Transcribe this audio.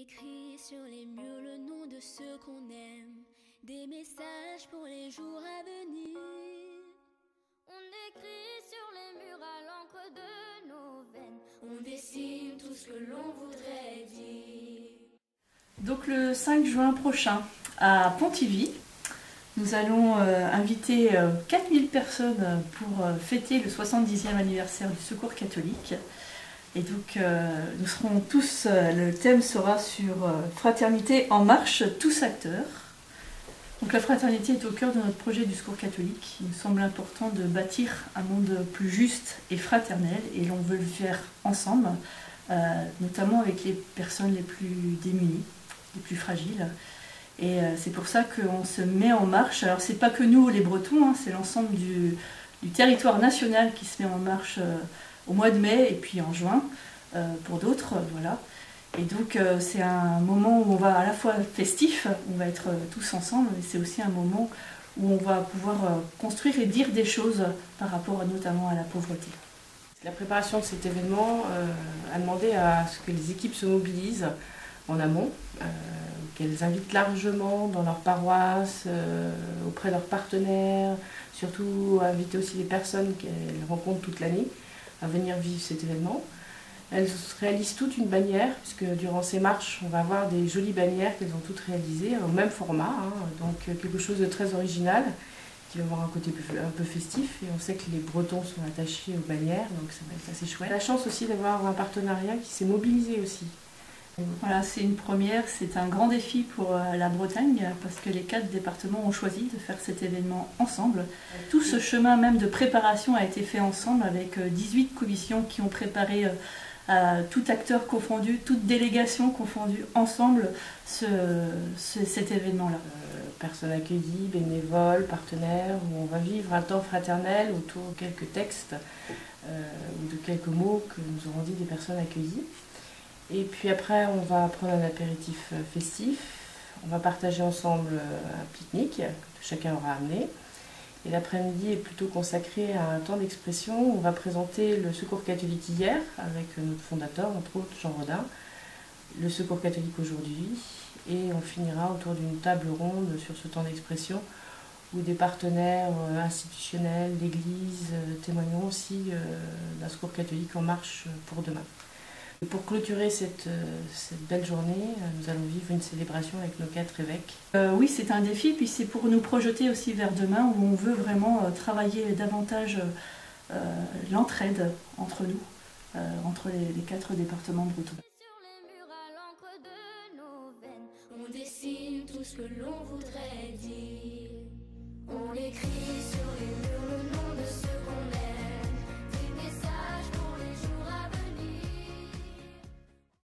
écrit sur les murs le nom de ceux qu'on aime, des messages pour les jours à venir. On écrit sur les murs à l'encre de nos veines, on dessine tout ce que l'on voudrait dire. Donc le 5 juin prochain à Pontivy, nous allons inviter 4000 personnes pour fêter le 70e anniversaire du Secours catholique. Et donc nous serons tous, le thème sera sur Fraternité en marche, tous acteurs. Donc la fraternité est au cœur de notre projet du Secours catholique. Il nous semble important de bâtir un monde plus juste et fraternel, et l'on veut le faire ensemble, notamment avec les personnes les plus démunies, les plus fragiles. Et c'est pour ça qu'on se met en marche. Alors c'est pas que nous les Bretons, hein, c'est l'ensemble du territoire national qui se met en marche au mois de mai et puis en juin pour d'autres, voilà. Et donc c'est un moment où on va à la fois festif, on va être tous ensemble, mais c'est aussi un moment où on va pouvoir construire et dire des choses par rapport notamment à la pauvreté. La préparation de cet événement a demandé à ce que les équipes se mobilisent en amont, qu'elles invitent largement dans leur paroisse, auprès de leurs partenaires, surtout inviter aussi les personnes qu'elles rencontrent toute l'année à venir vivre cet événement. Elles réalisent toutes une bannière, puisque durant ces marches, on va avoir des jolies bannières qu'elles ont toutes réalisées au même format, hein, donc quelque chose de très original, qui va avoir un côté un peu festif, et on sait que les Bretons sont attachés aux bannières, donc ça va être assez chouette. La chance aussi d'avoir un partenariat qui s'est mobilisé aussi. Voilà, c'est une première, c'est un grand défi pour la Bretagne, parce que les 4 départements ont choisi de faire cet événement ensemble. Tout ce chemin même de préparation a été fait ensemble avec 18 commissions qui ont préparé tout acteur confondu, toute délégation confondue ensemble cet événement-là. Personnes accueillies, bénévoles, partenaires, où on va vivre un temps fraternel autour de quelques textes ou de quelques mots que nous auront dit des personnes accueillies. Et puis après, on va prendre un apéritif festif, on va partager ensemble un pique-nique que chacun aura amené. Et l'après-midi est plutôt consacré à un temps d'expression. On va présenter le Secours catholique hier, avec notre fondateur, entre autres Jean Rodin, le Secours catholique aujourd'hui. Et on finira autour d'une table ronde sur ce temps d'expression, où des partenaires institutionnels, l'Église, témoigneront aussi d'un Secours catholique en marche pour demain. Et pour clôturer cette belle journée, nous allons vivre une célébration avec nos 4 évêques. Oui, c'est un défi, puis c'est pour nous projeter aussi vers demain, où on veut vraiment travailler davantage l'entraide entre nous, entre les 4 départements bretons. Sur les murs à l'encre de nos veines, on dessine tout ce que l'on voudrait dire. On écrit